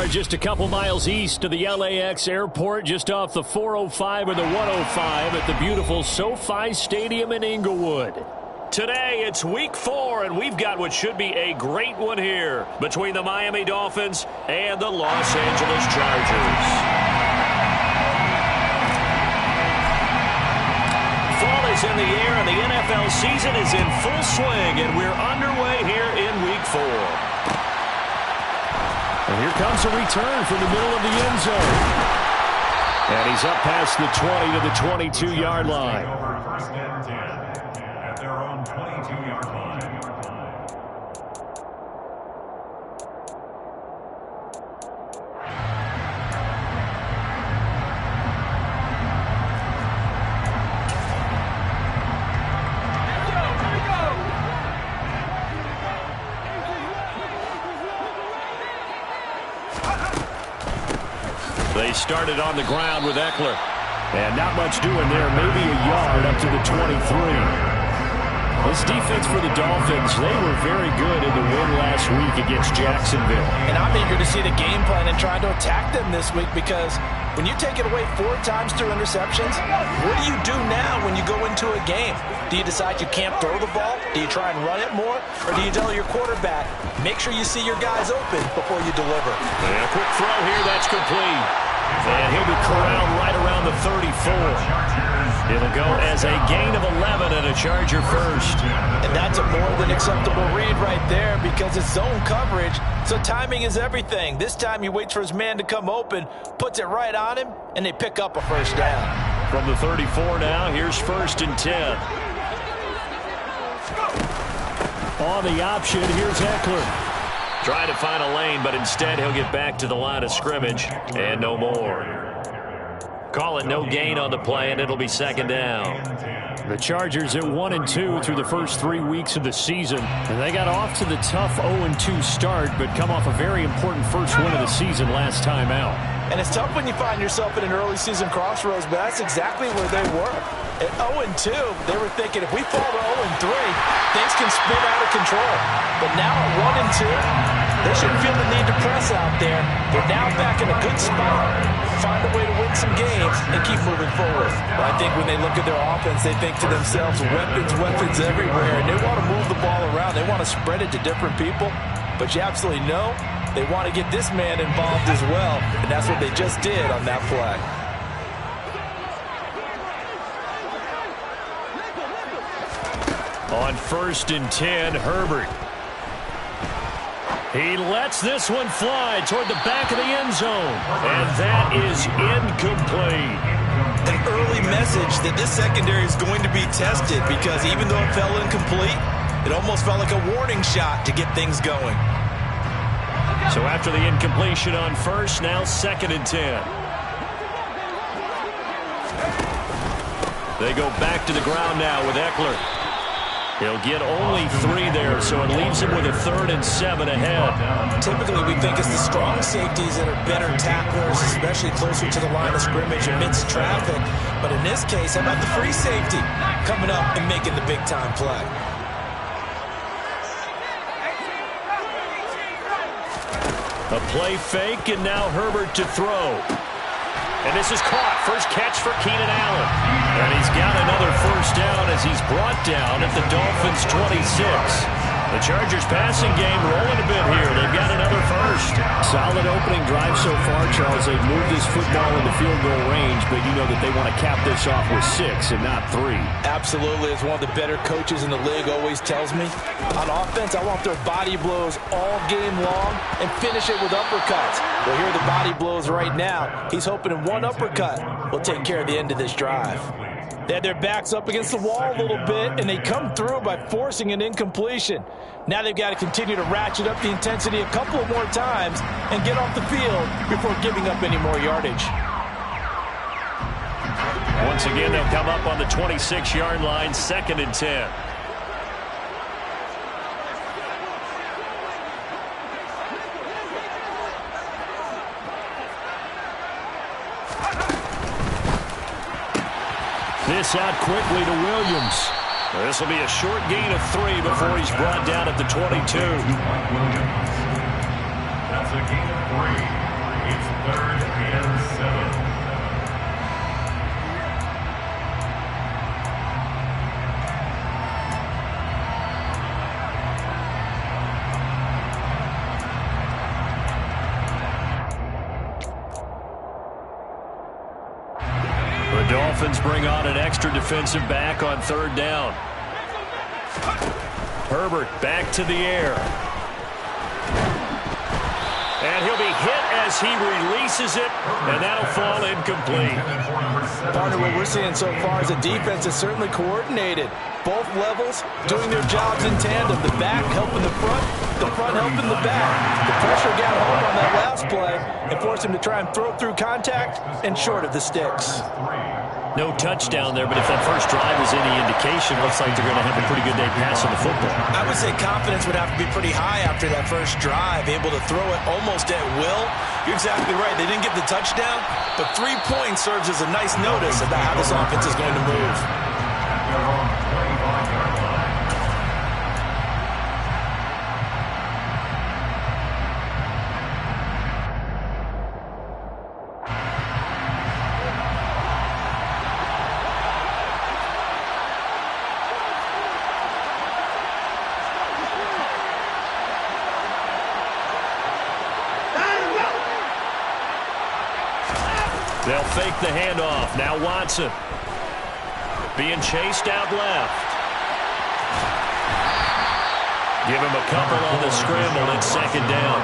are just a couple miles east of the LAX airport, just off the 405 or the 105 at the beautiful SoFi Stadium in Inglewood. Today, it's week 4, and we've got what should be a great one here between the Miami Dolphins and the Los Angeles Chargers. Fall is in the air, and the NFL season is in full swing, and we're underway here in week 4. And here comes a return from the middle of the end zone. And he's up past the 20 to the 22-yard line. First and 10 at their own 22-yard line. They started on the ground with Eckler. And not much doing there. Maybe a yard up to the 23. This defense for the Dolphins, they were very good in the win last week against Jacksonville. And I'm eager to see the game plan and trying to attack them this week, because when you take it away 4 times through interceptions, what do you do now when you go into a game? Do you decide you can't throw the ball? Do you try and run it more? Or do you tell your quarterback, make sure you see your guys open before you deliver? And a quick throw here, that's complete. And he'll be corralled right around the 34. It'll go as a gain of 11 and a Charger first. And that's a more than acceptable read right there, because it's zone coverage, so timing is everything. This time he waits for his man to come open, puts it right on him, and they pick up a first down. From the 34 now, here's 1st and 10. On the option, here's Eckler. Trying to find a lane, but instead he'll get back to the line of scrimmage, and no more. Call it no gain on the play, and it'll be 2nd down. The Chargers at 1-2 through the first 3 weeks of the season, and they got off to the tough 0-2 start, but come off a very important first win of the season last time out. And it's tough when you find yourself in an early season crossroads, but that's exactly where they were. At 0-2, they were thinking, if we fall to 0-3, things can spin out of control. But now at 1-2, they shouldn't feel the need to press out there. They're now back in a good spot, find a way to win some games, and keep moving forward. Well, I think when they look at their offense, they think to themselves, weapons everywhere, and they want to move the ball around. They want to spread it to different people, but you absolutely know they want to get this man involved as well, and that's what they just did on that play. On 1st and 10, Herbert. He lets this one fly toward the back of the end zone, and that is incomplete. An early message that this secondary is going to be tested, because even though it fell incomplete, it almost felt like a warning shot to get things going. So after the incompletion on 1st, now 2nd and 10. They go back to the ground now with Eckler. He'll get only 3 there, so it leaves him with a 3rd and 7 ahead. Typically, we think it's the strong safeties that are better tacklers, especially closer to the line of scrimmage amidst traffic. But in this case, how about the free safety coming up and making the big-time play? A play fake, and now Herbert to throw. And this is caught. First catch for Keenan Allen. And he's got another first down as he's brought down at the Dolphins' 26. The Chargers passing game rolling a bit here. They've got another first. Solid opening drive so far, Charles. They've moved this football into field goal range, but you know that they want to cap this off with 6 and not 3. Absolutely. As one of the better coaches in the league always tells me, on offense, I want their body blows all game long and finish it with uppercuts. Well, here are the body blows right now. He's hoping in one uppercut will take care of the end of this drive. They had their backs up against the wall a little bit, and they come through by forcing an incompletion. Now they've got to continue to ratchet up the intensity a couple of more times and get off the field before giving up any more yardage. Once again, they'll come up on the 26-yard line, 2nd and 10. This out quickly to Williams. This will be a short gain of 3 before he's brought down at the 22. That's a gain of 3. Dolphins bring on an extra defensive back on third down. Herbert back to the air. And he'll be hit as he releases it, and that'll fall incomplete. Partner, what we're seeing so far is a defense that's certainly coordinated. Both levels doing their jobs in tandem. The back helping the front helping the back. The pressure got home on that last play and forced him to try and throw through contact and short of the sticks. No touchdown there, but if that first drive is any indication, looks like they're going to have a pretty good day passing the football. I would say confidence would have to be pretty high after that first drive, able to throw it almost at will. You're exactly right. They didn't get the touchdown, but 3 points serves as a nice notice about how this offense is going to move. They'll fake the handoff. Now Watson. Being chased out left. Give him a couple on the scramble and second down.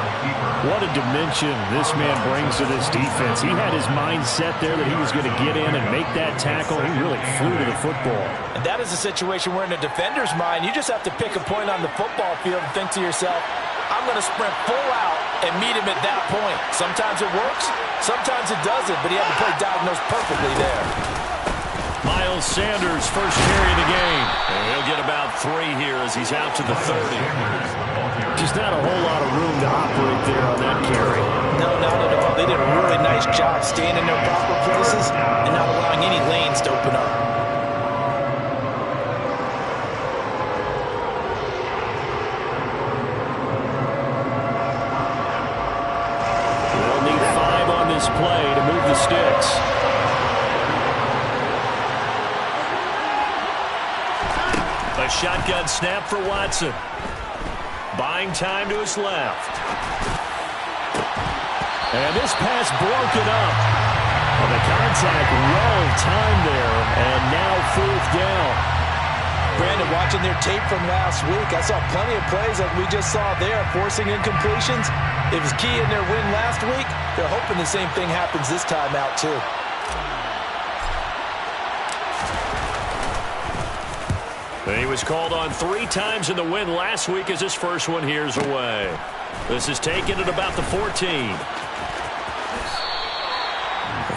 What a dimension this man brings to this defense. He had his mind set there that he was going to get in and make that tackle. He really flew to the football. And that is a situation where in a defender's mind, you just have to pick a point on the football field and think to yourself, I'm going to sprint full out and meet him at that point. Sometimes it works, sometimes it doesn't, but he had the play diagnosed perfectly there. Miles Sanders, first carry of the game. And he'll get about 3 here as he's out to the 30. Just not a whole lot of room to operate there on that carry. No, not at all. They did a really nice job staying in their proper places and not allowing any lanes to open up. They'll need 5 on this play to move the sticks. A shotgun snap for Watson. Buying time to his left. And this pass broken up. Well, the contact well timed there, and now 4th down. Brandon, watching their tape from last week, I saw plenty of plays that we just saw there, forcing incompletions. It was key in their win last week. They're hoping the same thing happens this time out, too. He was called on 3 times in the win last week as his first one here's away. This is taken at about the 14.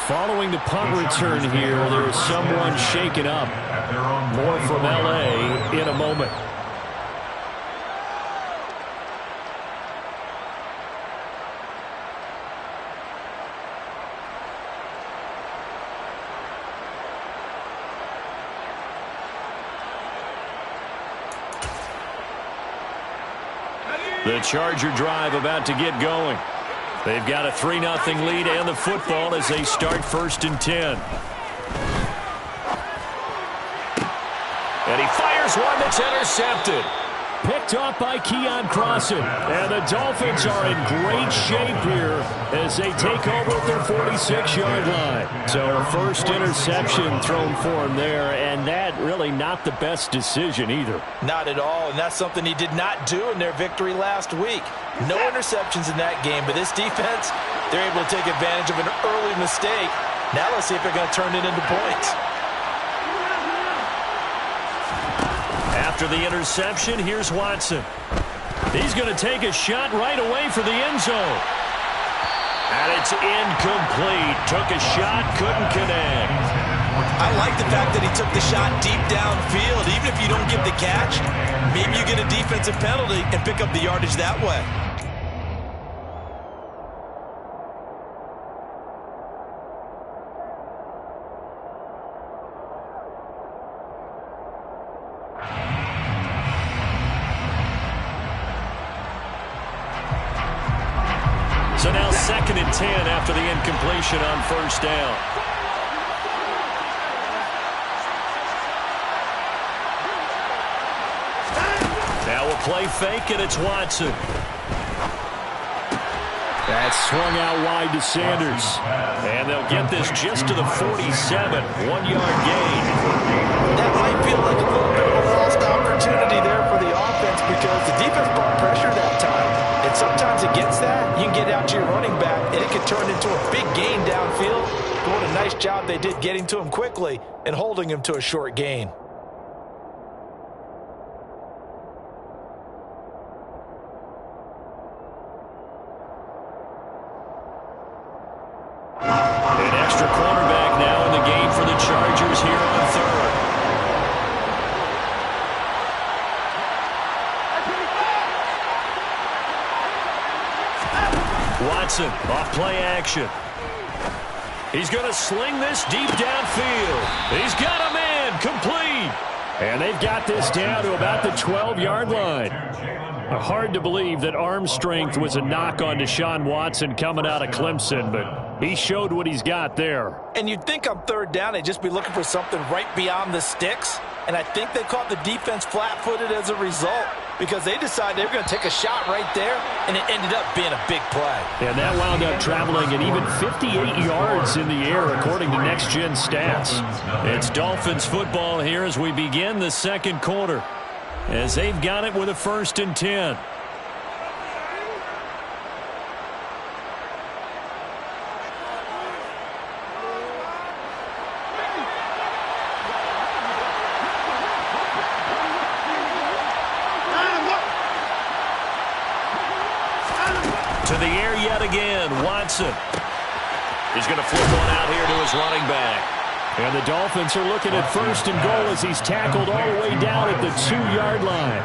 Following the punt return here, there is someone shaken up. More from L.A. in a moment. The Charger drive about to get going. They've got a 3-0 lead and the football as they start 1st and 10. And he fires one that's intercepted. Picked off by Keon Crossan. And the Dolphins are in great shape here as they take over at their 46-yard line. So a first interception thrown for him there, and that really not the best decision either. Not at all, and that's something he did not do in their victory last week. No interceptions in that game, but this defense, they're able to take advantage of an early mistake. Now let's see if they're going to turn it into points. After the interception, here's Watson. He's going to take a shot right away for the end zone. And it's incomplete. Took a shot, couldn't connect. I like the fact that he took the shot deep downfield. Even if you don't get the catch, maybe you get a defensive penalty and pick up the yardage that way. So now 2nd and 10 after the incompletion on 1st down. Now a play fake, and it's Watson. That's swung out wide to Sanders. And they'll get this just to the 47. 1-yard gain. That might feel like a little bit of a lost opportunity there for the offense because the defense brought pressure that time. And sometimes against that, you can get out to your running back, and it could turn into a big gain downfield. But what a nice job they did getting to him quickly and holding him to a short gain. An extra cornerback now in the game for the Chargers here on third. Watson off play action. He's going to sling this deep downfield. He's got a man complete. And they've got this down to about the 12-yard line. Hard to believe that arm strength was a knock on Deshaun Watson coming out of Clemson, but he showed what he's got there. And you'd think on third down they'd just be looking for something right beyond the sticks. And I think they caught the defense flat-footed as a result because they decided they were going to take a shot right there, and it ended up being a big play. And that wound up traveling at even 58 yards in the air, according to Next Gen Stats. It's Dolphins football here as we begin the second quarter, as they've got it with a 1st and 10. To the air yet again, Watson. He's going to flip one out here to his running back. And the Dolphins are looking at 1st and goal as he's tackled all the way down at the 2-yard line.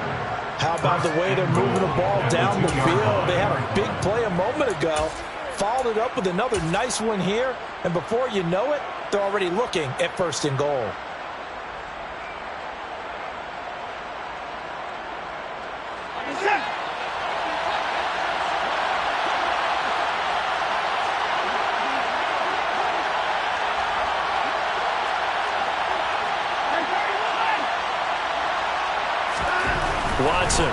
How about the way they're moving the ball down the field? They had a big play a moment ago, followed it up with another nice one here, and before you know it, they're already looking at 1st and goal. Watson.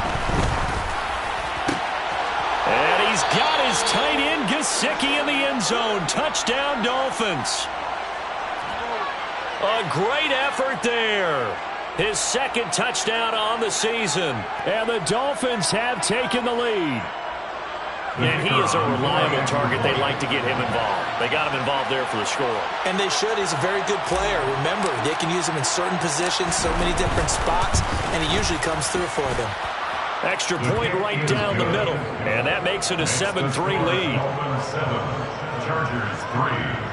And he's got his tight end, Gesicki, in the end zone. Touchdown, Dolphins. A great effort there. His 2nd touchdown on the season. And the Dolphins have taken the lead. And he is a reliable target. They like to get him involved. They got him involved there for the score. And they should. He's a very good player. Remember, they can use him in certain positions, so many different spots, and he usually comes through for them. Extra point right down the middle. And that makes it a 7-3 lead. Dolphins 7, Chargers 3.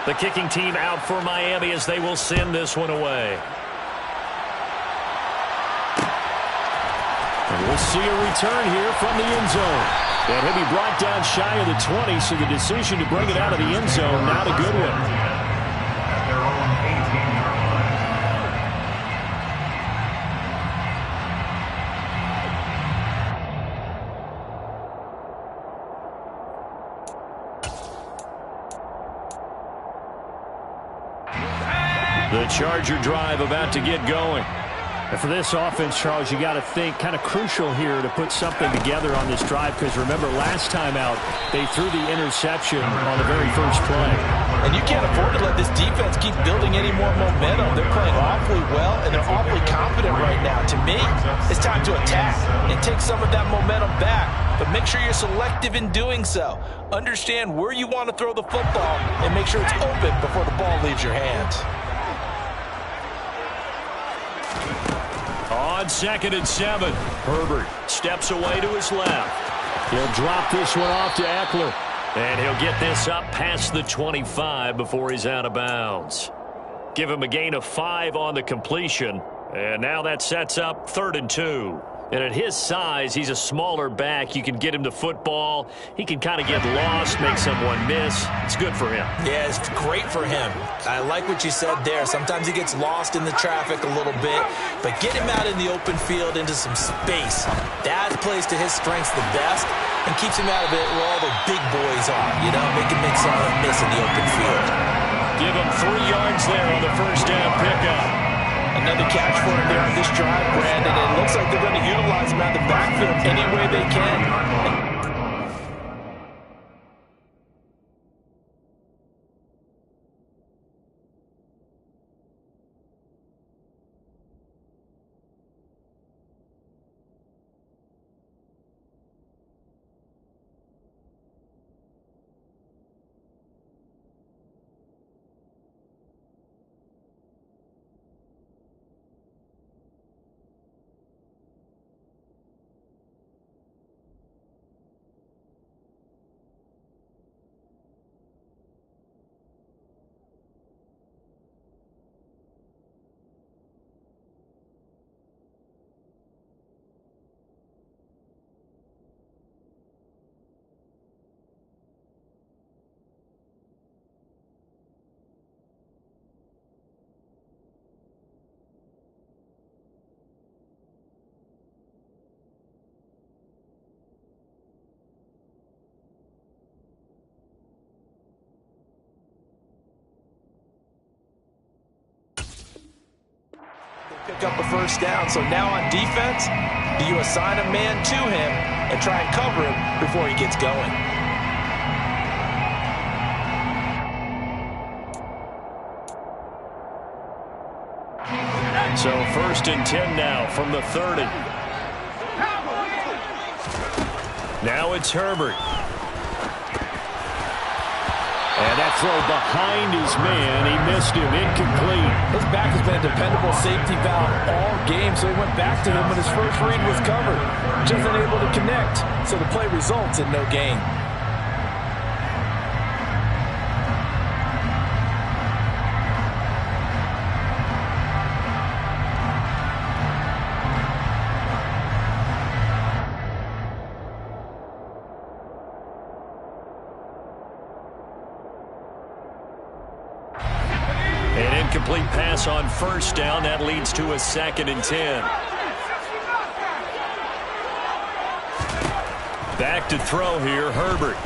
The kicking team out for Miami as they will send this one away. And we'll see a return here from the end zone. And he'll be brought down shy of the 20, so the decision to bring it out of the end zone, not a good one. At their own 18-yard line. The Charger drive about to get going. And for this offense, Charles, you got to think kind of crucial here to put something together on this drive because remember last time out they threw the interception on the very first play. And you can't afford to let this defense keep building any more momentum. They're playing awfully well, and they're awfully confident right now. To me, it's time to attack and take some of that momentum back. But make sure you're selective in doing so. Understand where you want to throw the football and make sure it's open before the ball leaves your hands. On 2nd and 7, Herbert steps away to his left. He'll drop this one off to Eckler. And he'll get this up past the 25 before he's out of bounds. Give him a gain of 5 on the completion. And now that sets up 3rd and 2. And at his size, he's a smaller back. You can get him the football. He can kind of get lost, make someone miss. It's good for him. Yeah, it's great for him. I like what you said there. Sometimes he gets lost in the traffic a little bit, but get him out in the open field into some space. That plays to his strengths the best and keeps him out of it where all the big boys are. You know, make him make someone miss in the open field. Give him 3 yards there on the first down pickup. Another catch for him there on this drive, Brandon. It looks like they're going to utilize him out of the backfield any way they can. Pick up a first down. So now on defense, do you assign a man to him and try and cover him before he gets going? So 1st and 10 now from the 30. Now it's Herbert. And that throw behind his man, he missed him, incomplete. His back has been a dependable safety valve all game, so he went back to him when his first read was covered. Just unable to connect, so the play results in no gain. Incomplete pass on first down. That leads to a 2nd and 10. Back to throw here, Herbert.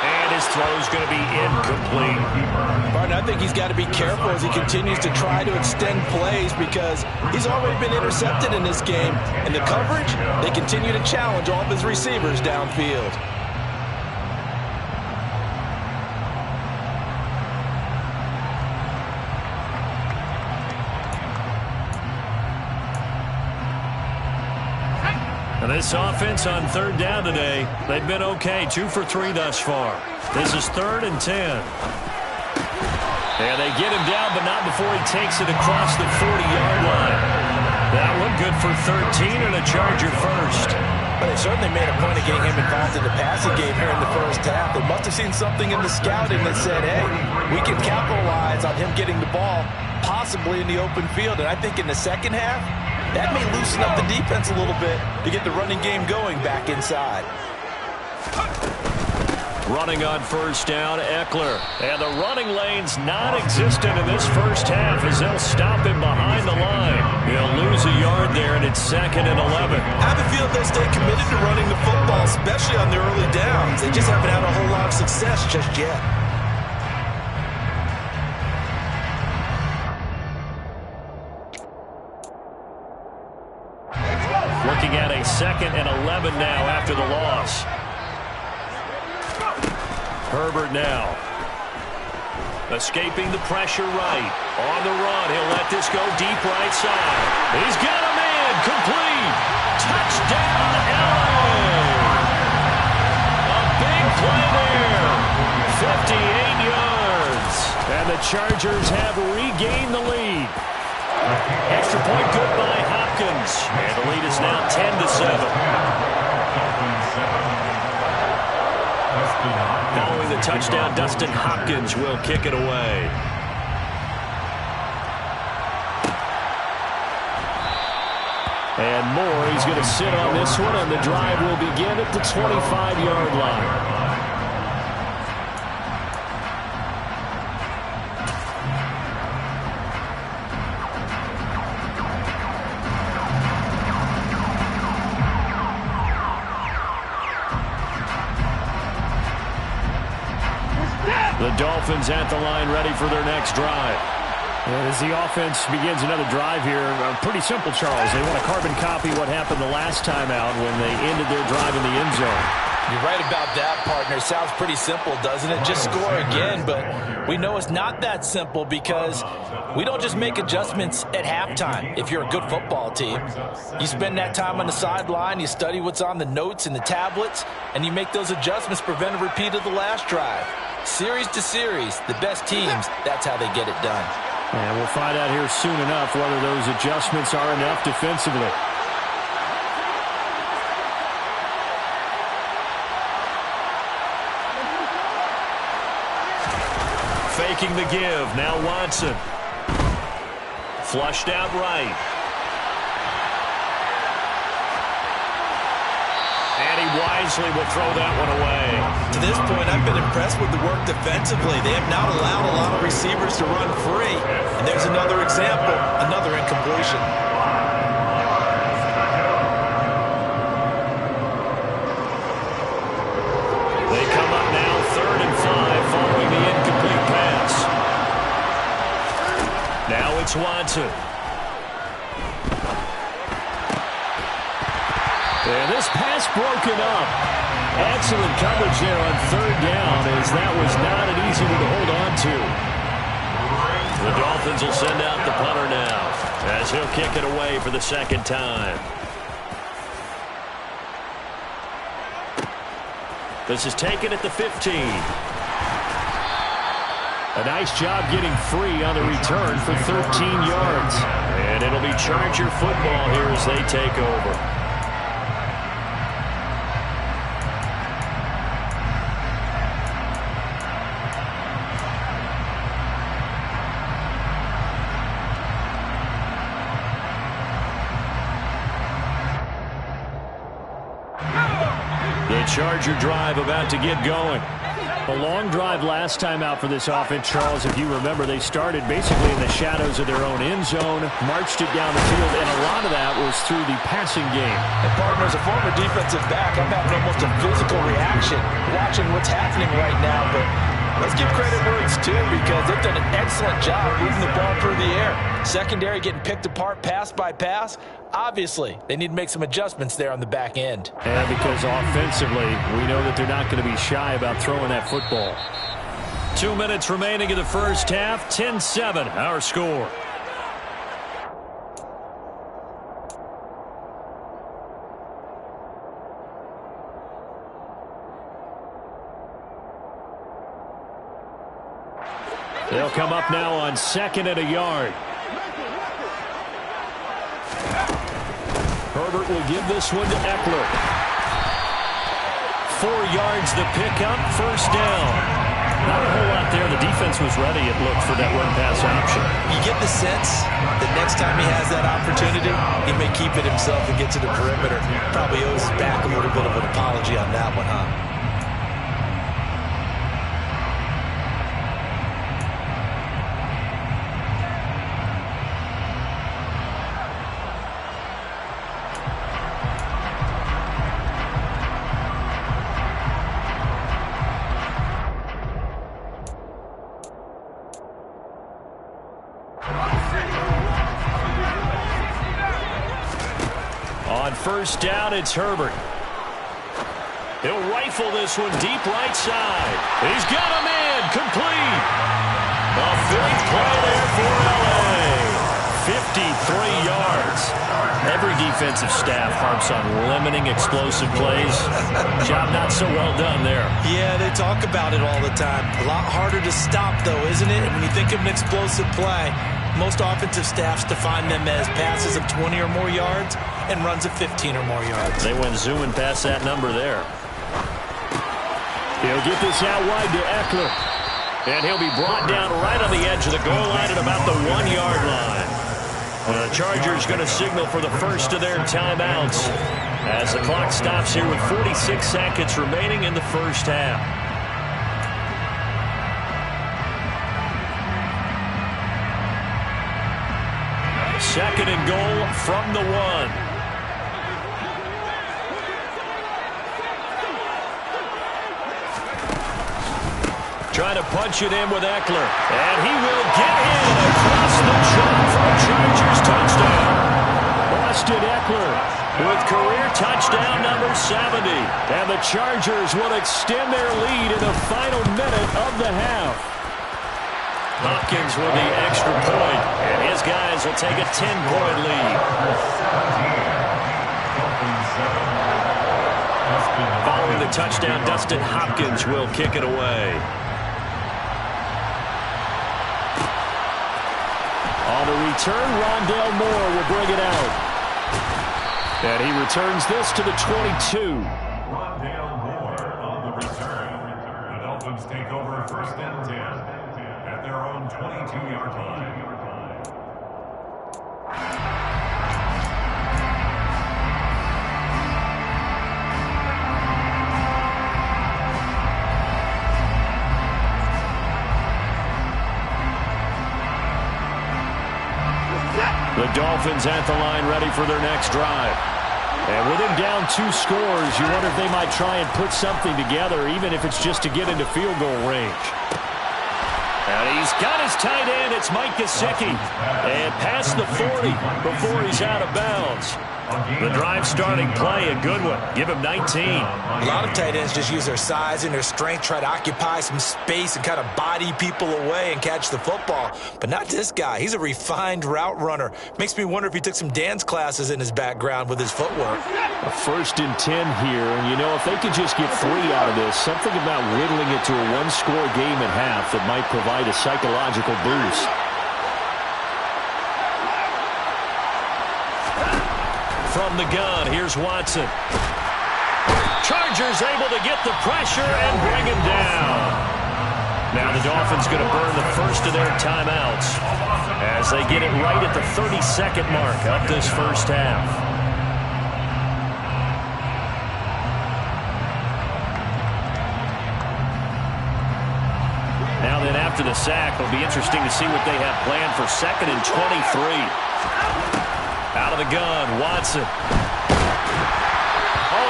And his throw's going to be incomplete. Martin, I think he's got to be careful as he continues to try to extend plays because he's already been intercepted in this game. And the coverage, they continue to challenge all of his receivers downfield. And this offense on 3rd down today, they've been okay. 2 for 3 thus far. This is 3rd and 10. And they get him down, but not before he takes it across the 40-yard line. That one good for 13 and a Charger first. Well, they certainly made a point of getting him involved in the passing game here in the first half. They must have seen something in the scouting that said, hey, we can capitalize on him getting the ball, possibly in the open field. And I think in the second half, that may loosen up the defense a little bit to get the running game going back inside. Running on first down, Eckler. And the running lane's non-existent in this first half as they'll stop him behind the line. He'll lose a yard there, and it's 2nd and 11. I have a feeling they'll stay committed to running the football, especially on the early downs. They just haven't had a whole lot of success just yet. Looking at a 2nd and 11 now after the loss. Herbert now. Escaping the pressure right. On the run, he'll let this go deep right side. He's got a man, complete. Touchdown, Allen. A big play there. 58 yards. And the Chargers have regained the lead. Extra point good by Hopkins. And the lead is now 10-7. Following the touchdown, Dustin Hopkins will kick it away. And more, he's going to sit on this one, and the drive will begin at the 25-yard line. The Dolphins at the line ready for their next drive. And as the offense begins another drive here, pretty simple, Charles. They want to carbon copy what happened the last time out when they ended their drive in the end zone. You're right about that, partner. Sounds pretty simple, doesn't it? Just score again, but we know it's not that simple because we don't just make adjustments at halftime if you're a good football team. You spend that time on the sideline, you study what's on the notes and the tablets, and you make those adjustments, prevent a repeat of the last drive. Series to series, the best teams, that's how they get it done. And we'll find out here soon enough whether those adjustments are enough defensively. Faking the give. Now Watson. Flushed out right. And he wisely will throw that one away. To this point, I've been impressed with the work defensively. They have not allowed a lot of receivers to run free. And there's another example, another incompletion. They come up now 3rd and 5 following the incomplete pass. Now it's Watson. And this pass broken up. Excellent coverage there on 3rd down, as that was not an easy one to hold on to. The Dolphins will send out the punter now, as he'll kick it away for the second time. This is taken at the 15. A nice job getting free on the return for 13 yards. And it'll be Charger football here as they take over. The Charger drive about to get going. A long drive last time out for this offense, Charles. If you remember, they started basically in the shadows of their own end zone, marched it down the field, and a lot of that was through the passing game. And, partner, as a former defensive back, I'm having almost a physical reaction watching what's happening right now. But let's give credit where it's due, because they've done an excellent job moving the ball through the air. Secondary getting picked apart pass by pass. Obviously, they need to make some adjustments there on the back end. And because offensively, we know that they're not going to be shy about throwing that football. 2 minutes remaining in the first half. 10-7, our score. They'll come up now on 2nd and a yard. Herbert will give this one to Eckler. 4 yards the pickup, first down. Not a whole lot there. The defense was ready, it looked, for that run-pass option. You get the sense that next time he has that opportunity, he may keep it himself and get to the perimeter. Probably owes his back a little bit of an apology on that one, huh? On first down, it's Herbert. He'll rifle this one deep right side. He's got a man, complete. A big play there for L.A. 53 yards. Every defensive staff harps on limiting explosive plays. Job not so well done there. Yeah, they talk about it all the time. A lot harder to stop, though, isn't it? And when you think of an explosive play, most offensive staffs define them as passes of 20 or more yards and runs of 15 or more yards. They went zooming past that number there. He'll get this out wide to Eckler. And he'll be brought down right on the edge of the goal line at about the 1 yard line. The Chargers going to signal for the first of their timeouts as the clock stops here with 46 seconds remaining in the first half. Second and goal from the 1. Trying to punch it in with Eckler. And he will get in across the chalk for a Chargers touchdown. Austin Eckler with career touchdown number 70. And the Chargers will extend their lead in the final minute of the half. Hopkins with the extra point. And his guys will take a 10-point lead. Following the touchdown, Dustin Hopkins will kick it away. On the return, Rondale Moore will bring it out. And he returns this to the 22. Rondale Moore on the return. The Dolphins take over first and 10 at their own 22-yard line. The Dolphins at the line ready for their next drive. And with him down 2 scores, you wonder if they might try and put something together, even if it's just to get into field goal range. And he's got his tight end. It's Mike Gesicki. And past the 40 before he's out of bounds. The drive starting play, a good one. Give him 19. A lot of tight ends just use their size and their strength, try to occupy some space and kind of body people away and catch the football. But not this guy. He's a refined route runner. Makes me wonder if he took some dance classes in his background with his footwork. A 1st and 10 here, and you know, if they could just get 3 out of this, something about whittling it to a 1-score game at half that might provide a psychological boost. From the gun, here's Watson. Chargers able to get the pressure and bring him down. Now the Dolphins going to burn the first of their timeouts as they get it right at the 30-second mark of this first half. Now then, after the sack, it'll be interesting to see what they have planned for 2nd and 23. Out of the gun, Watson. Oh,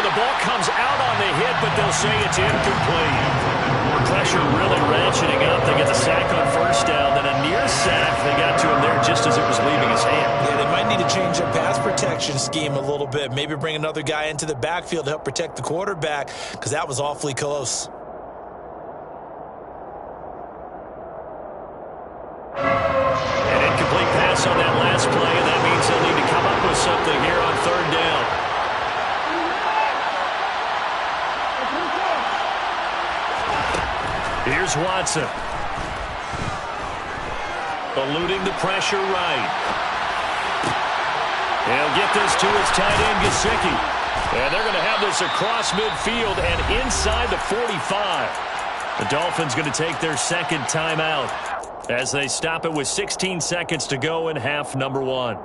the ball comes out on the hit, but they'll say it's incomplete. Pressure really ratcheting up. They get the sack on 1st down, then a near sack. They got to him there just as it was leaving his hand. Yeah, they might need to change their pass protection scheme a little bit. Maybe bring another guy into the backfield to help protect the quarterback, because that was awfully close. An incomplete pass on that last play, and that means they'll need to come up with something here on 3rd down. Here's Watson. Eluding the pressure right. He'll get this to his tight end, Gesicki. And they're going to have this across midfield and inside the 45. The Dolphins going to take their 2nd timeout as they stop it with 16 seconds to go in half number 1.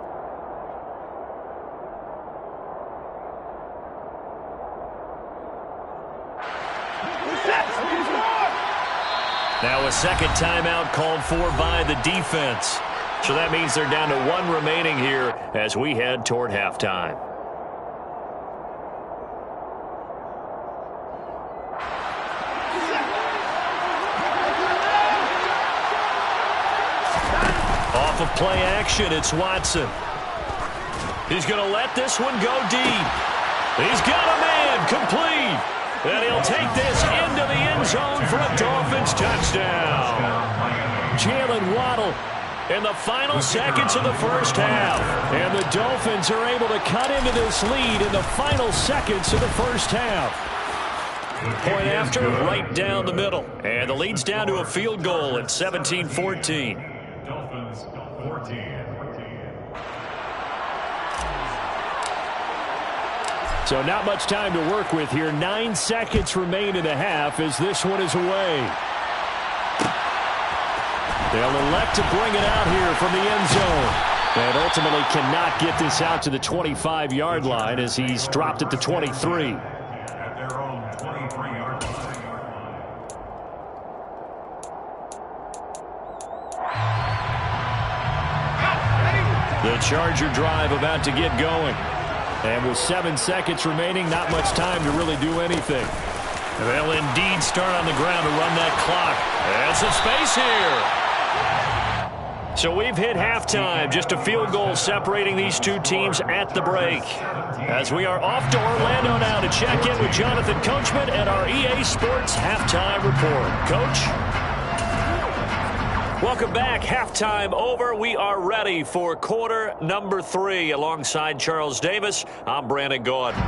Now a 2nd timeout called for by the defense. So that means they're down to 1 remaining here as we head toward halftime. Off of play action, it's Watson. He's going to let this one go deep. He's got a man, complete. And he'll take this into the end zone for a Dolphins touchdown. Jalen Waddle in the final seconds of the first half. And the Dolphins are able to cut into this lead in the final seconds of the first half. Point after, right down the middle. And the lead's down to a field goal at 17-14. Dolphins 14. So not much time to work with here. 9 seconds remain in the half as this one is away. They'll elect to bring it out here from the end zone. And ultimately cannot get this out to the 25-yard line as he's dropped at the 23. At their own 23-yard line. The Charger drive about to get going. And with 7 seconds remaining, not much time to really do anything. They'll indeed start on the ground to run that clock. And some space here. So we've hit halftime. Just a field goal separating these two teams at the break. As we are off to Orlando now to check in with Jonathan Coachman at our EA Sports Halftime Report. Coach? Welcome back. Halftime over. We are ready for quarter number 3. Alongside Charles Davis, I'm Brandon Gordon.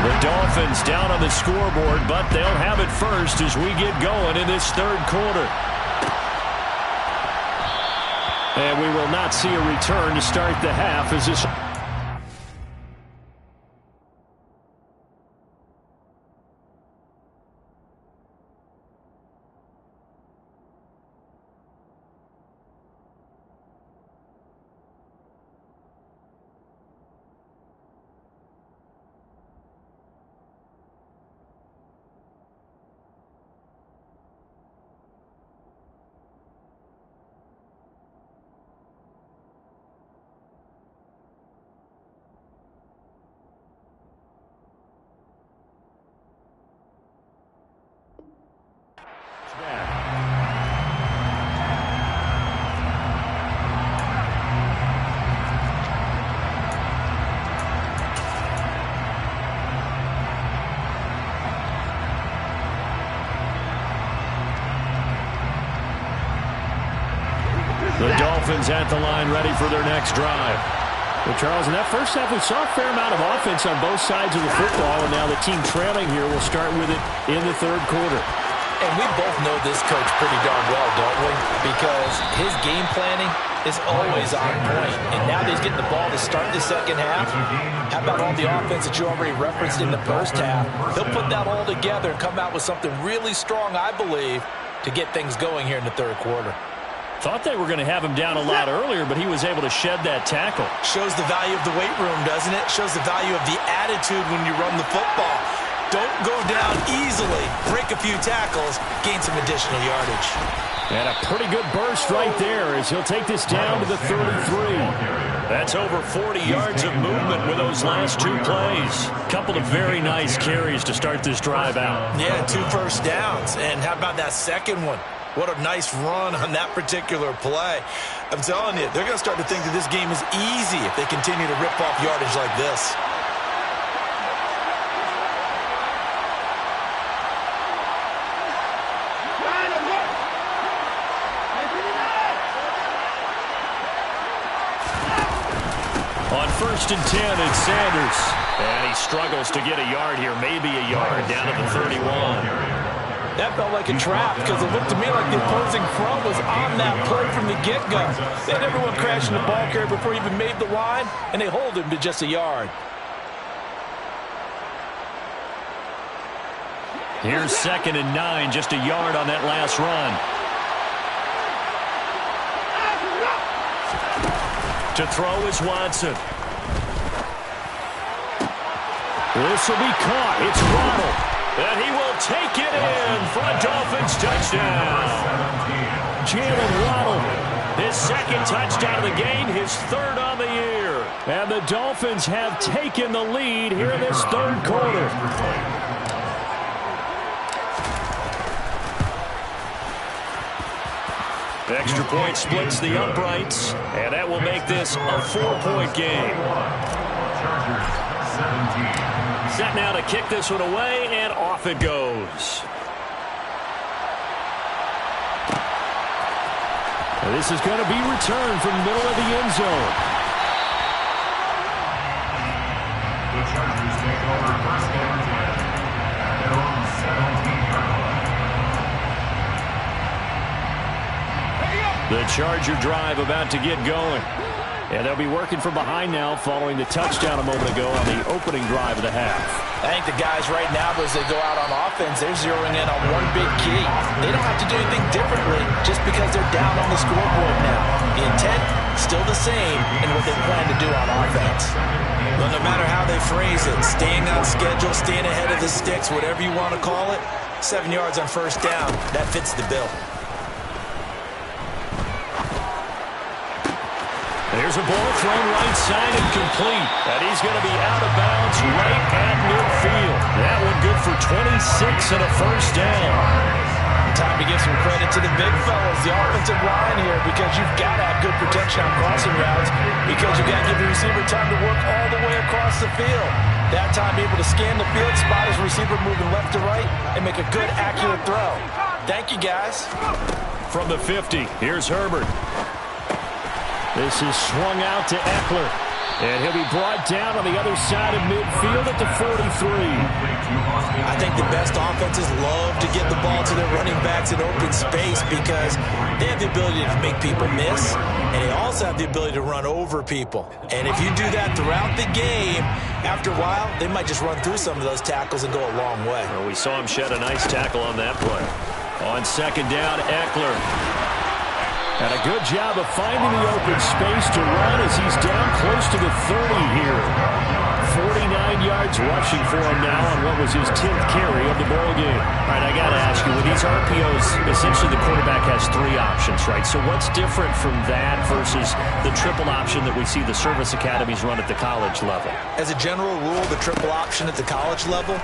The Dolphins down on the scoreboard, but they'll have it first as we get going in this third quarter. And we will not see a return to start the half as this... The Dolphins at the line ready for their next drive. Well, Charles, in that first half, we saw a fair amount of offense on both sides of the football, and now the team trailing here will start with it in the third quarter. And we both know this coach pretty darn well, don't we? Because his game planning is always on point. And now that he's getting the ball to start the second half, how about all the offense that you already referenced in the first half? He'll put that all together and come out with something really strong, I believe, to get things going here in the third quarter. Thought they were going to have him down a lot earlier, but he was able to shed that tackle. Shows the value of the weight room, doesn't it? Shows the value of the attitude when you run the football. Don't go down easily. Break a few tackles. Gain some additional yardage. And a pretty good burst right there as he'll take this down to the 33. That's over 40 yards of movement with those last 2 plays. Couple of very nice carries to start this drive out. Yeah, 2 first downs. And how about that second one? What a nice run on that particular play. I'm telling you, they're going to start to think that this game is easy if they continue to rip off yardage like this. On 1st and 10, it's Sanders. And he struggles to get a yard here, maybe a yard, down to the 31. That felt like a trap because it looked to me like the opposing front was on that play from the get-go. They had everyone crashing the ball carrier before he even made the line, and they hold him to just a yard. Here's 2nd and 9, just a yard on that last run. To throw is Watson. This will be caught. It's Waddle. And he will take it in for a Dolphins touchdown. Jalen Waddle. His 2nd touchdown of the game, his 3rd on the year. And the Dolphins have taken the lead here in this third quarter. The extra point splits the uprights, and that will make this a 4-point game. Set now to kick this one away, and off it goes. This is going to be returned from the middle of the end zone. The Chargers take over 1st and 10 at their own 17-yard line. The Charger drive about to get going. And they'll be working from behind now following the touchdown a moment ago on the opening drive of the half. I think the guys right now, as they go out on offense, they're zeroing in on one big key. They don't have to do anything differently just because they're down on the scoreboard now. The intent, still the same in what they plan to do on offense. Well, no matter how they phrase it, staying on schedule, staying ahead of the sticks, whatever you want to call it, 7 yards on first down, that fits the bill. There's a ball thrown right side and complete. And he's going to be out of bounds right at midfield. That one good for 26 and a first down. Time to give some credit to the big fellas, the offensive line here, because you've got to have good protection on crossing routes, because you've got to give the receiver time to work all the way across the field. That time able to scan the field, spot his receiver moving left to right, and make a good, accurate throw. Thank you, guys. From the 50, here's Herbert. This is swung out to Eckler. And he'll be brought down on the other side of midfield at the 43. I think the best offenses love to get the ball to their running backs in open space because they have the ability to make people miss, and they also have the ability to run over people. And if you do that throughout the game, after a while, they might just run through some of those tackles and go a long way. Well, we saw him shed a nice tackle on that play. On second down, Eckler. And a good job of finding the open space to run as he's down close to the 30 here. 49 yards rushing for him now on what was his 10th carry of the ball game. All right, I got to ask you, with these RPOs, essentially the quarterback has 3 options, right? So what's different from that versus the triple option that we see the service academies run at the college level? As a general rule, the triple option at the college level,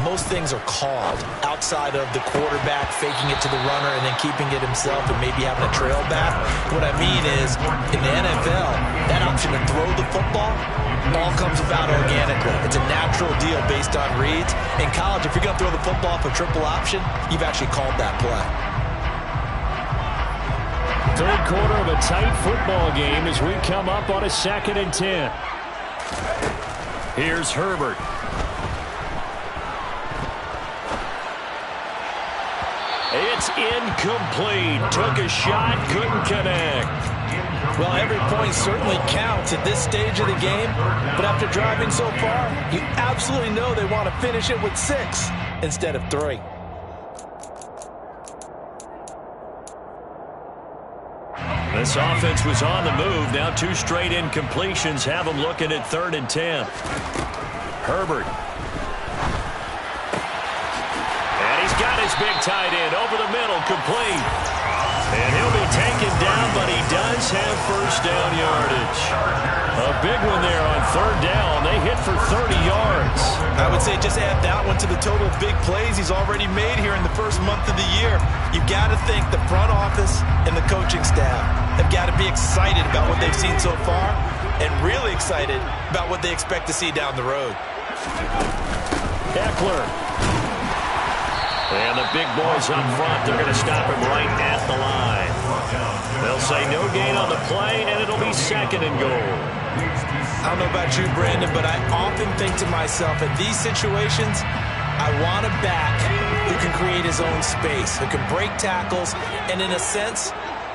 most things are called outside of the quarterback faking it to the runner and then keeping it himself and maybe having a trail back. What I mean is, in the NFL, that option to throw the football all comes about organically. It's a natural deal based on reads. In college, if you're going to throw the football for triple option, you've actually called that play. Third quarter of a tight football game as we come up on a 2nd and 10. Here's Herbert. It's incomplete. Took a shot, couldn't connect. Well, every point certainly counts at this stage of the game, but after driving so far, you absolutely know they want to finish it with 6 instead of 3. This offense was on the move. Now 2 straight incompletions have them looking at 3rd and 10. Herbert. Got his big tight end over the middle, complete. And he'll be taken down, but he does have first down yardage. A big one there on 3rd down. They hit for 30 yards. I would say just add that one to the total of big plays he's already made here in the first month of the year. You've got to think the front office and the coaching staff have got to be excited about what they've seen so far and really excited about what they expect to see down the road. Eckler. And the big boys up front, they're going to stop him right at the line. They'll say no gain on the play, and it'll be 2nd and goal. I don't know about you, Brandon, but I often think to myself, in these situations, I want a back who can create his own space, who can break tackles, and in a sense,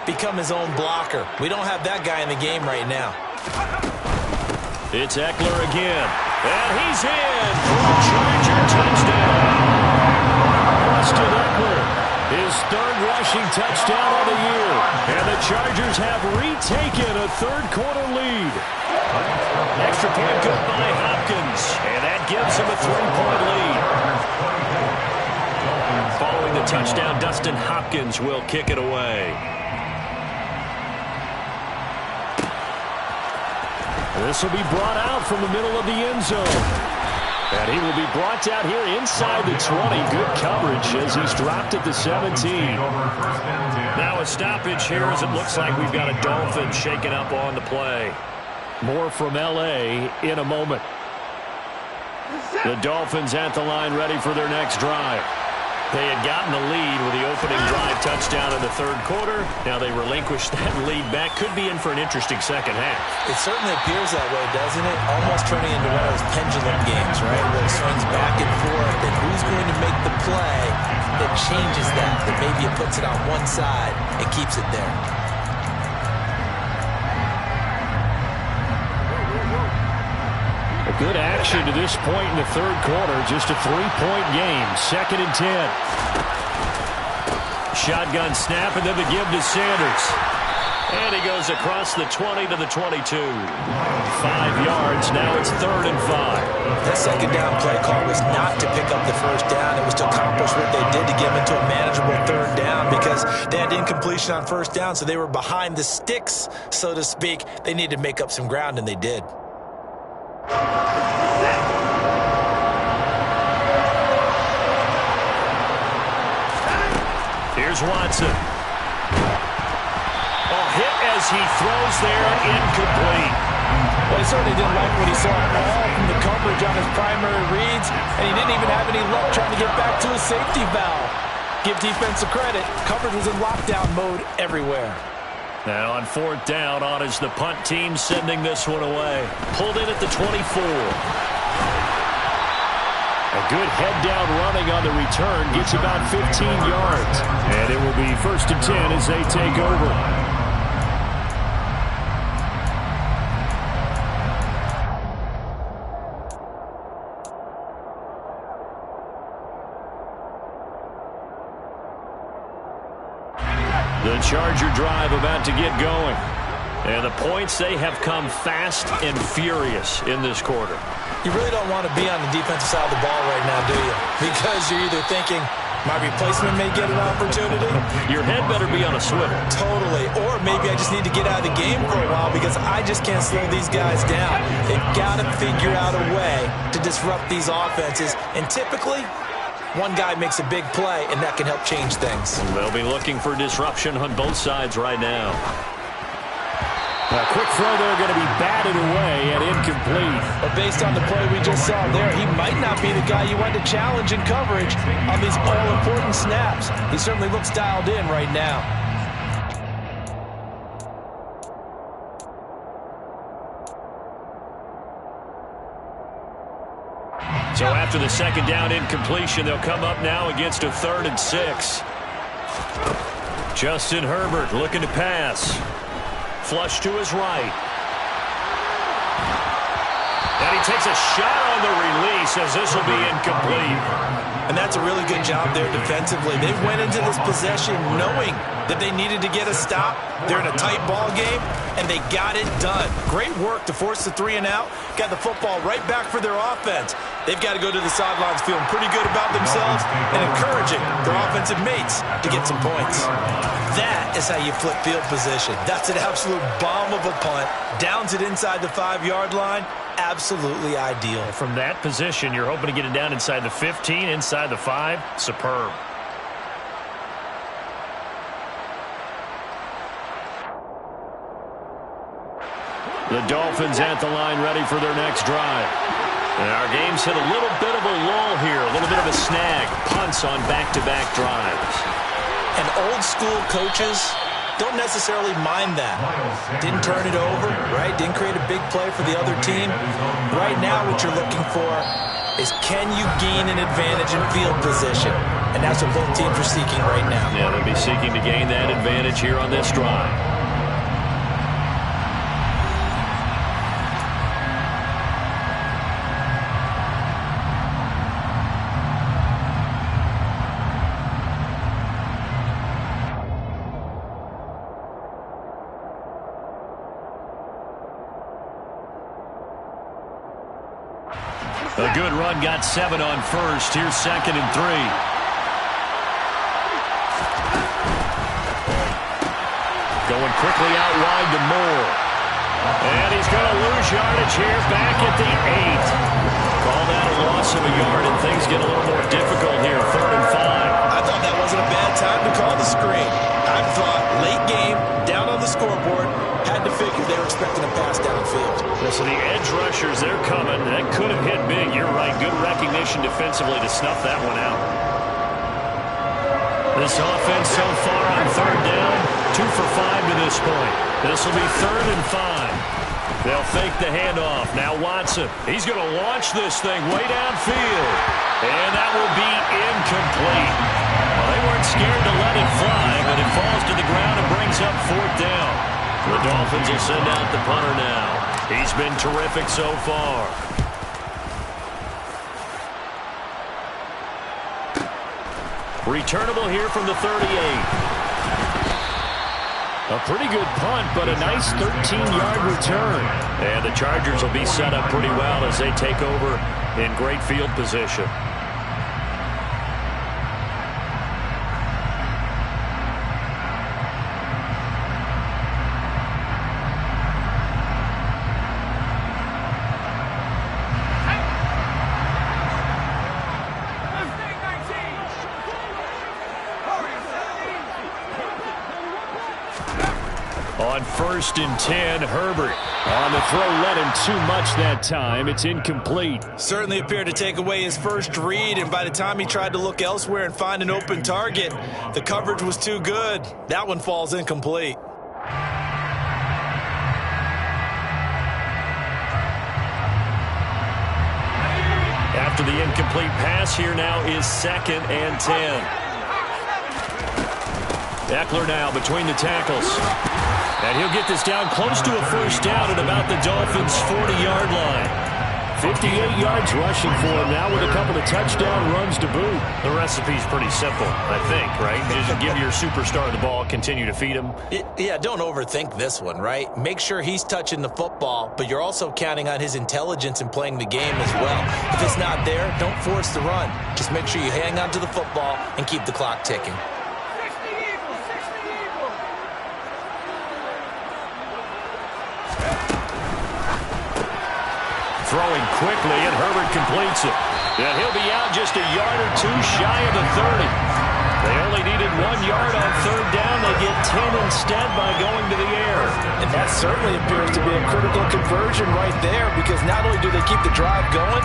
become his own blocker. We don't have that guy in the game right now. It's Eckler again. And he's in for a Charger touchdown. Austin Eckler, his 3rd rushing touchdown of the year. And the Chargers have retaken a 3rd quarter lead. Extra point good by Hopkins. And that gives him a 3-point lead. Following the touchdown, Dustin Hopkins will kick it away. This will be brought out from the middle of the end zone. And he will be brought down here inside the 20. Good coverage as he's dropped at the 17. Now a stoppage here as it looks like we've got a Dolphin shaking up on the play. More from L.A. in a moment. The Dolphins at the line ready for their next drive. They had gotten the lead with the opening drive touchdown in the 3rd quarter. Now they relinquished that lead back. Could be in for an interesting second half. It certainly appears that way, doesn't it? Almost turning into one of those pendulum games, right? Where it swings back and forth, and who's going to make the play that changes that maybe it puts it on one side and keeps it there. Good action to this point in the third quarter. Just a 3-point game. 2nd and 10. Shotgun snap, and then the give to Sanders. And he goes across the 20 to the 22. 5 yards. Now it's 3rd and 5. That second down play call was not to pick up the first down. It was to accomplish what they did to get them into a manageable 3rd down because they had incompletion on first down, so they were behind the sticks, so to speak. They needed to make up some ground, and they did. Here's Watson. Hit as he throws there, incomplete. Well, he certainly didn't like what he saw all from the coverage on his primary reads, and he didn't even have any luck trying to get back to his safety valve. Give defensive credit. Coverage was in lockdown mode everywhere. Now on 4th down, on is the punt team sending this one away. Pulled in at the 24. A good head-down running on the return gets about 15 yards. And it will be 1st and 10 as they take over. The Charger drive about to get going. And the points, they have come fast and furious in this quarter. You really don't want to be on the defensive side of the ball right now, do you? Because you're either thinking, my replacement may get an opportunity. Your head better be on a swivel. Totally. Or maybe I just need to get out of the game for a while because I just can't slow these guys down. They've got to figure out a way to disrupt these offenses. And typically, one guy makes a big play, and that can help change things. They'll be looking for disruption on both sides right now. A quick throw there going to be batted away and incomplete. But based on the play we just saw there, he might not be the guy you want to challenge in coverage on these all-important snaps. He certainly looks dialed in right now. So after the second down incompletion, they'll come up now against a 3rd and 6. Justin Herbert looking to pass. Flush to his right. And he takes a shot on the release as this will be incomplete. And that's a really good job there defensively. They went into this possession knowing that they needed to get a stop. They're in a tight ball game, and they got it done. Great work to force the 3 and out. Got the football right back for their offense. They've got to go to the sidelines feeling pretty good about themselves and encouraging their offensive mates to get some points. That is how you flip field position. That's an absolute bomb of a punt. Downs it inside the 5-yard line. Absolutely ideal. From that position, you're hoping to get it down inside the 15, inside the 5. Superb. The Dolphins at the line ready for their next drive. And our game's hit a little bit of a lull here, a little bit of a snag. Punts on back-to-back drives. And old-school coaches don't necessarily mind that. Didn't turn it over, right? Didn't create a big play for the other team. Right now what you're looking for is can you gain an advantage in field position? And that's what both teams are seeking right now. Yeah, they'll be seeking to gain that advantage here on this drive. A good run, got 7 on first. Here's 2nd and 3. Going quickly out wide to Moore. And he's going to lose yardage here back at the 8. Call that a loss of a yard, and things get a little more difficult here. 3rd and 5. I thought that wasn't a bad time to call the screen. I thought late game, down on the scoreboard, had to figure they were expecting a pass downfield. So the edge rushers, they're coming. That could have hit big. You're right. Good recognition defensively to snuff that one out. This offense so far on 3rd down, 2 for 5 to this point. This will be 3rd and 5. They'll fake the handoff. Now Watson. He's going to launch this thing way downfield. And that will be incomplete. Well, they weren't scared to let it fly, but it falls to the ground and brings up 4th down. The Dolphins will send out the punter now. He's been terrific so far. Returnable here from the 38. A pretty good punt, but a nice 13-yard return. And the Chargers will be set up pretty well as they take over in great field position. On 1st and 10, Herbert. On the throw, led him too much that time. It's incomplete. Certainly appeared to take away his first read, and by the time he tried to look elsewhere and find an open target, the coverage was too good. That one falls incomplete. After the incomplete pass, here now is 2nd and 10. Eckler now between the tackles. And he'll get this down close to a first down at about the Dolphins' 40-yard line. 58 yards rushing for him now with a couple of touchdown runs to boot. The recipe's pretty simple, I think, right? Just give your superstar the ball, continue to feed him. Yeah, don't overthink this one, right? Make sure he's touching the football, but you're also counting on his intelligence in playing the game as well. If it's not there, don't force the run. Just make sure you hang on to the football and keep the clock ticking. Throwing quickly, and Herbert completes it. And he'll be out just a yard or two shy of the 30. They only needed 1 yard on 3rd down. They get 10 instead by going to the air. And that certainly appears to be a critical conversion right there, because not only do they keep the drive going,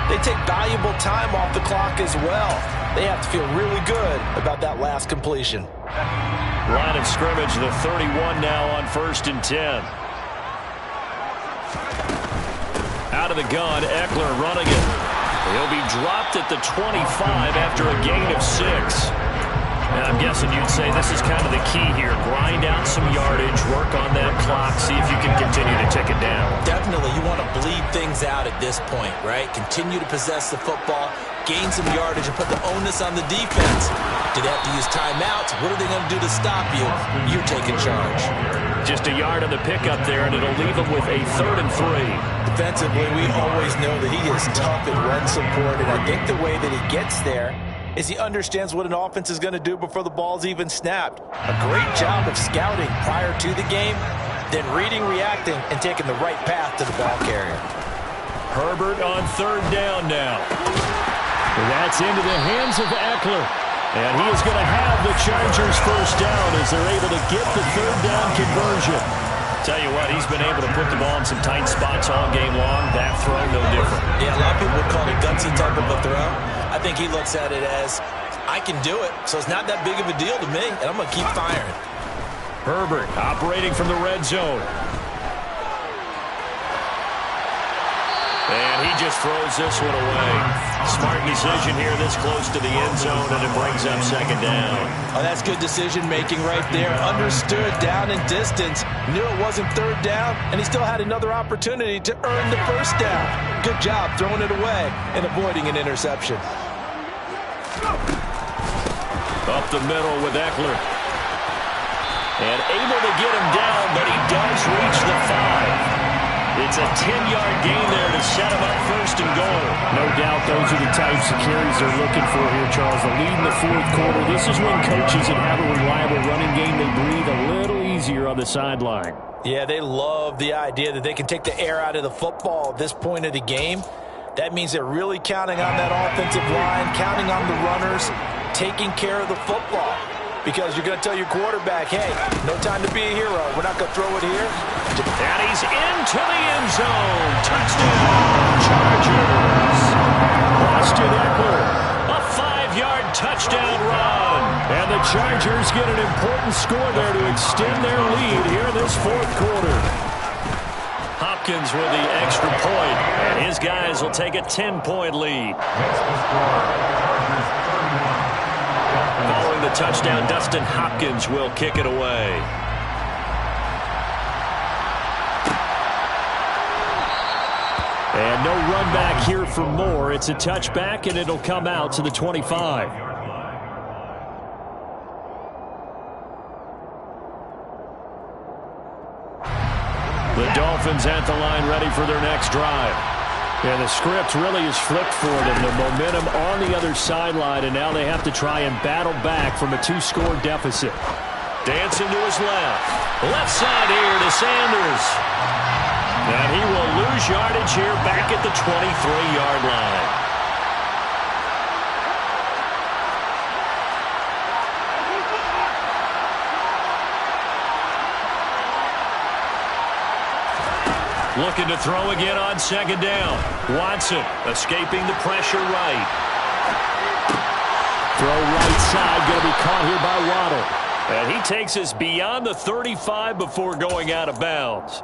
they take valuable time off the clock as well. They have to feel really good about that last completion. Line of scrimmage, the 31 now on 1st and 10. Out of the gun, Eckler running it. He'll be dropped at the 25 after a gain of 6. And I'm guessing you'd say this is kind of the key here. Grind out some yardage, work on that clock, see if you can continue to tick it down. Definitely, you want to bleed things out at this point, right? Continue to possess the football, gain some yardage, and put the onus on the defense. Do they have to use timeouts? What are they going to do to stop you? You're taking charge. Just a yard on the pickup there, and it'll leave them with a 3rd and 3. Defensively, we always know that he is tough in run support, and I think the way that he gets there is he understands what an offense is going to do before the ball's even snapped. A great job of scouting prior to the game, then reading, reacting, and taking the right path to the ball carrier. Herbert on 3rd down now. That's into the hands of Eckler. And he is going to have the Chargers first down as they're able to get the 3rd down conversion. Tell you what, he's been able to put the ball in some tight spots all game long. That throw, no different. Yeah, a lot of people would call it a gutsy type of a throw. I think he looks at it as, I can do it, so it's not that big of a deal to me, and I'm going to keep firing. Herbert operating from the red zone. And he just throws this one away. Smart decision here this close to the end zone, and it brings up 2nd down. Oh, that's good decision-making right there. Understood down and distance. Knew it wasn't 3rd down, and he still had another opportunity to earn the first down. Good job throwing it away and avoiding an interception. Up the middle with Eckler. And able to get him down, but he does reach the 5. It's a 10-yard gain there to set him up 1st and goal. No doubt those are the types of carries they're looking for here, Charles. The lead in the 4th quarter. This is when coaches that have a reliable running game, they breathe a little easier on the sideline. Yeah, they love the idea that they can take the air out of the football at this point of the game. That means they're really counting on that offensive line, counting on the runners, taking care of the football. Because you're going to tell your quarterback, hey, no time to be a hero. We're not going to throw it here. And he's into the end zone. Touchdown, Chargers. Austin Eckler. A 5-yard touchdown run. And the Chargers get an important score there to extend their lead here in this 4th quarter. Hopkins with the extra point, and his guys will take a 10-point lead. Following the touchdown, Dustin Hopkins will kick it away. And no run back here for Moore. It's a touchback, and it'll come out to the 25. The Dolphins at the line ready for their next drive. And the script really is flipped for them. The momentum on the other sideline, and now they have to try and battle back from a 2-score deficit. Dancing to his left. Left side here to Sanders. And he will lose yardage here back at the 23-yard line. Looking to throw again on second down. Watson escaping the pressure right. Throw right side, going to be caught here by Waddle. And he takes us beyond the 35 before going out of bounds.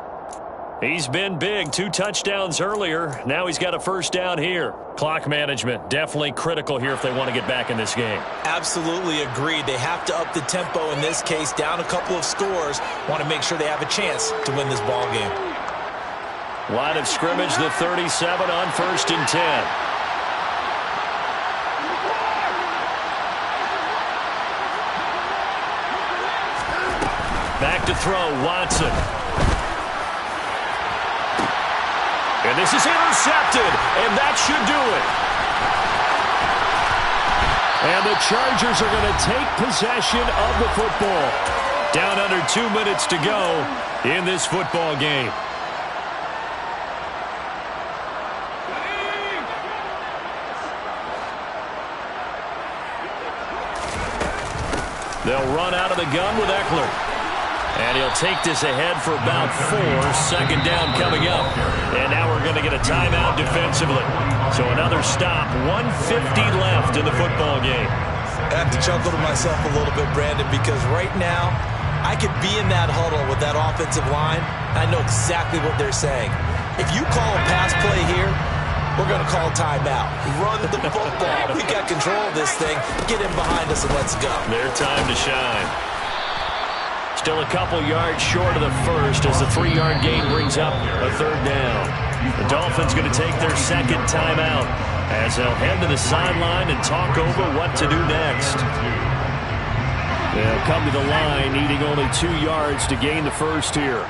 He's been big. 2 touchdowns earlier. Now he's got a first down here. Clock management definitely critical here if they want to get back in this game. Absolutely agreed. They have to up the tempo in this case. Down a couple of scores. Want to make sure they have a chance to win this ball game. Line of scrimmage, the 37 on 1st and 10. Back to throw, Watson. And this is intercepted, and that should do it. And the Chargers are going to take possession of the football. Down under 2 minutes to go in this football game. They'll run out of the gun with Eckler. And he'll take this ahead for about 4. Second down coming up. And now we're going to get a timeout defensively. So another stop. 1:50 left in the football game. I have to chuckle to myself a little bit, Brandon, because right now I could be in that huddle with that offensive line. I know exactly what they're saying. If you call a pass play here, we're going to call timeout. Run the football. We got control of this thing. Get him behind us and let's go. Their time to shine. Still a couple yards short of the first as the 3-yard gain brings up a third down. The Dolphins going to take their second timeout as they'll head to the sideline and talk over what to do next. They'll come to the line needing only 2 yards to gain the first here.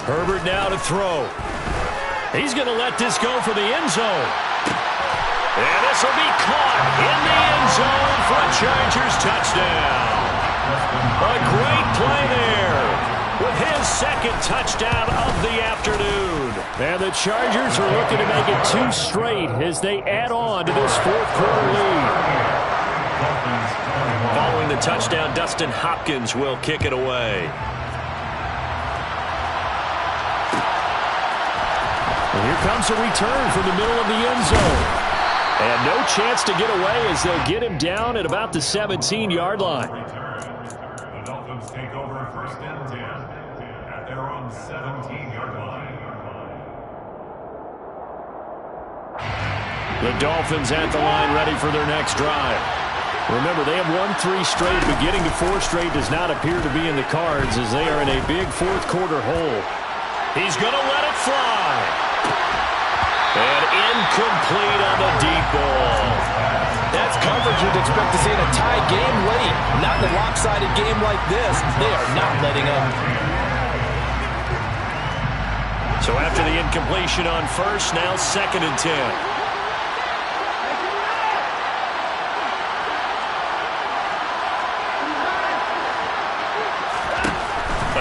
Herbert now to throw. He's going to let this go for the end zone. And this will be caught in the end zone for a Chargers touchdown. A great play there with his second touchdown of the afternoon. And the Chargers are looking to make it 2 straight as they add on to this 4th quarter lead. Following the touchdown, Dustin Hopkins will kick it away. And here comes a return from the middle of the end zone. And no chance to get away as they'll get him down at about the 17-yard line. The Dolphins take over 1st and 10 at their own 17-yard line. The Dolphins at the line ready for their next drive. Remember, they have won 3 straight, but getting to 4 straight does not appear to be in the cards as they are in a big 4th quarter hole. He's going to let it fly. And incomplete on the deep ball. That's coverage you'd expect to see in a tie game late. Not in a lopsided game like this. They are not letting up. So after the incompletion on first, now 2nd and 10.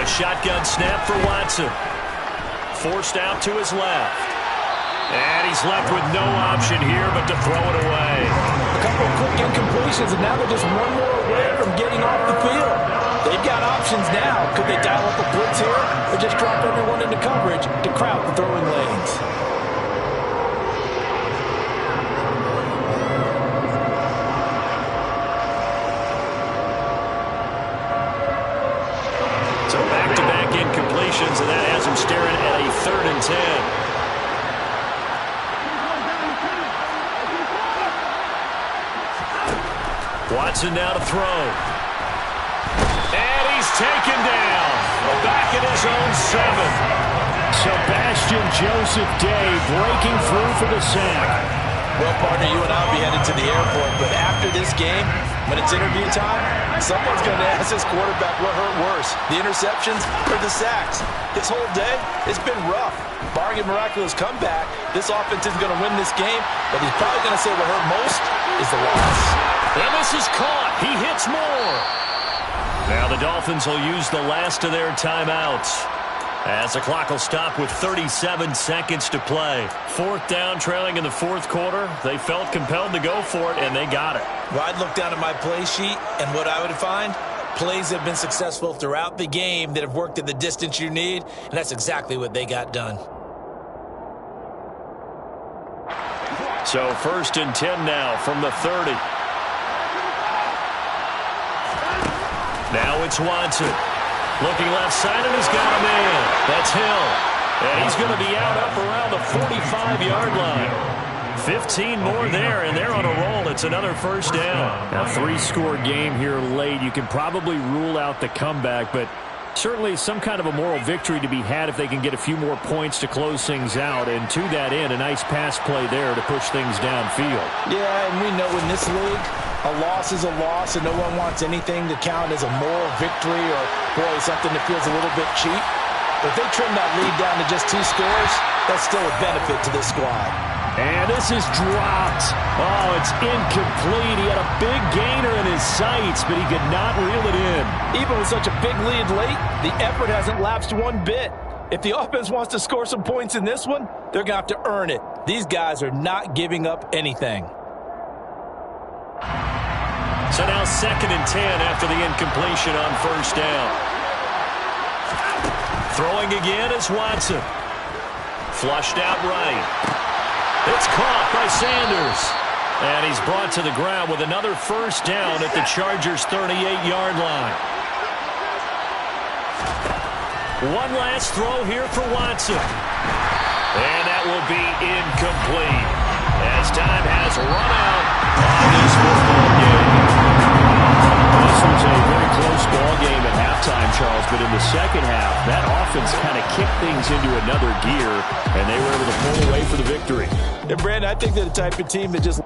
A shotgun snap for Watson. Forced out to his left. And he's left with no option here but to throw it away. A couple of quick incompletions, and now they're just one more away from getting off the field. They've got options now. Could they dial up a blitz here or just drop everyone into coverage to crowd the throwing lanes? So back-to-back incompletions, and that has him staring at a 3rd and 10. Watson now to throw. And he's taken down. Back at his own 7. Sebastian Joseph Day breaking through for the sack. Well, partner, you and I will be headed to the airport, but after this game, When it's interview time, someone's going to ask this quarterback what hurt worse, the interceptions or the sacks. This whole day, it's been rough. Barring a miraculous comeback, this offense is going to win this game, but he's probably going to say what hurt most is the loss. And this is caught. He hits more. Now the Dolphins will use the last of their timeouts, as the clock will stop with 37 seconds to play. Fourth down, trailing in the fourth quarter. They felt compelled to go for it, and they got it. Well, I'd look down at my play sheet, and what I would find, plays have been successful throughout the game that have worked at the distance you need, and that's exactly what they got done. So 1st and 10 now from the 30. Now it's Watson. Looking left side, and he's got a man. That's Hill. And he's going to be out up around the 45-yard line. 15 more there, and they're on a roll. It's another first down. A 3-score game here late. You can probably rule out the comeback, but certainly some kind of a moral victory to be had if they can get a few more points to close things out. And to that end, a nice pass play there to push things downfield. Yeah, and we know in this league, a loss is a loss, and no one wants anything to count as a moral victory or, boy, something that feels a little bit cheap. But if they trim that lead down to just 2 scores, that's still a benefit to this squad. And this is dropped. Oh, it's incomplete. He had a big gainer in his sights, but he could not reel it in. Even with such a big lead late, the effort hasn't lapsed one bit. If the offense wants to score some points in this one, they're going to have to earn it. These guys are not giving up anything. So now 2nd and 10 after the incompletion on first down. Throwing again is Watson. Flushed out right. It's caught by Sanders. And he's brought to the ground with another first down at the Chargers' 38-yard line. One last throw here for Watson. And that will be incomplete, as time has run out on this football game. This was a very close ball game at halftime, Charles, but in the second half, that offense kind of kicked things into another gear, and they were able to pull away for the victory. And, Brandon, I think they're the type of team that just